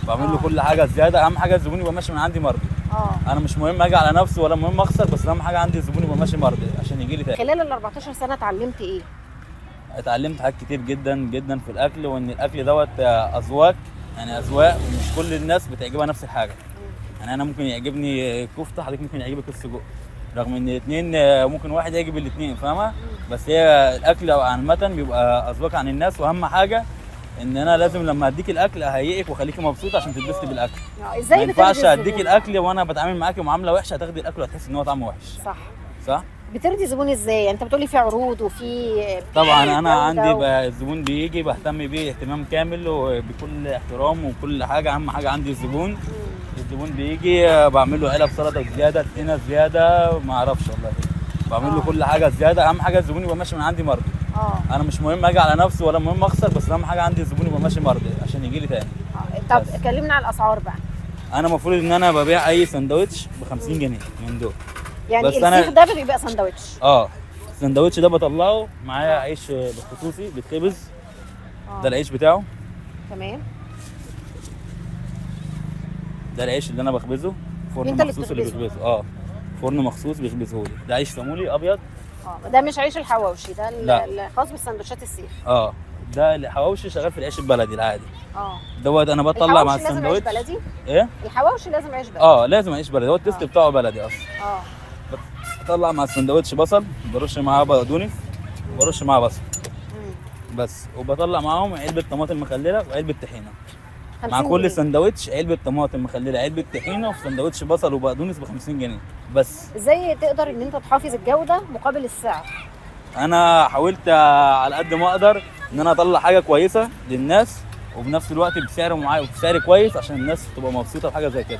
بعمل له كل حاجه زياده. اهم حاجه الزبون يبقى ماشي من عندي مرضي. انا مش مهم اجي على نفسي ولا مهم اخسر، بس اهم حاجه عندي الزبون يبقى ماشي مرضي عشان يجي لي تاني. خلال ال 14 سنه اتعلمت ايه؟ اتعلمت حاجات كتير جدا جدا في الاكل، وان الاكل دوت اذواق، يعني اذواق، ومش كل الناس بتعجبها نفس الحاجه. يعني انا ممكن يعجبني كفته، حضرتك ممكن يعجبك السجق، رغم ان الاثنين ممكن واحد يعجب الاثنين، فاهمه؟ بس هي الاكل عامه بيبقى اذواق عن الناس، واهم حاجه ان انا لازم لما اديك الاكل اهيئك واخليكي مبسوط عشان تتبسطي بالاكل. ازاي ما ينفعش بترضي اديك الزبون؟ الاكل وانا بتعامل معاكي معامله وحشه، هتاخدي الاكل وهتحسي ان هو طعمه وحش. صح. صح؟ بترضي الزبون ازاي؟ انت بتقولي في عروض وفي طبعا انا جودة عندي بقى الزبون بيجي بهتم بيه اهتمام كامل وبكل احترام وكل حاجه. اهم حاجه عندي الزبون. الزبون بيجي بعمل له علب سلطه زياده، طحينه زياده، ما اعرفش والله، بعمل له كل حاجه زياده. اهم حاجه الزبون يبقى ماشي من عندي مرضي. انا مش مهم اجي على نفسي ولا مهم اخسر، بس اهم حاجه عندي الزبون يبقى ماشي مرضي عشان يجي لي تاني. طب كلمنا على الاسعار بقى. انا المفروض ان انا ببيع اي سندوتش ب 50 جنيه من دول. يعني بس السيخ ده بيبقى سندوتش؟ السندوتش ده بطلعه معايا عيش بالخصوصي بيتخبز. ده العيش بتاعه. تمام. ده العيش اللي انا بخبزه، فرن انت اللي مخصوص اللي بتخبزه؟ بيخبزه. فرن مخصوص بيخبزه لي. ده عيش صامولي ابيض. ده مش عيش الحواوشي، ده لا. الخاص بالسندوتشات السيخ. ده الحواوشي شغال في العيش البلدي العادي. دوت انا بطلع مع السندوتش. لازم عيش بلدي؟ ايه؟ الحواوشي لازم عيش بلدي. لازم عيش بلدي، هو التيست بتاعه بلدي اصلا. بطلع مع السندوتش بصل، برش معاه بقدونس، برش معاه بصل بس، وبطلع معاهم علبه طماطم مخلله وعلبه طحينه. مع كل سندوتش علبه طماطم مخلله، علبه طحينه، وفي سندوتش بصل وبقدونس ب 50 جنيه بس. ازاي تقدر ان انت تحافظ الجوده مقابل السعر؟ انا حاولت على قد ما اقدر ان انا اطلع حاجه كويسه للناس، وبنفس الوقت بسعر معين وبسعر كويس عشان الناس تبقى مبسوطه بحاجه زي كده.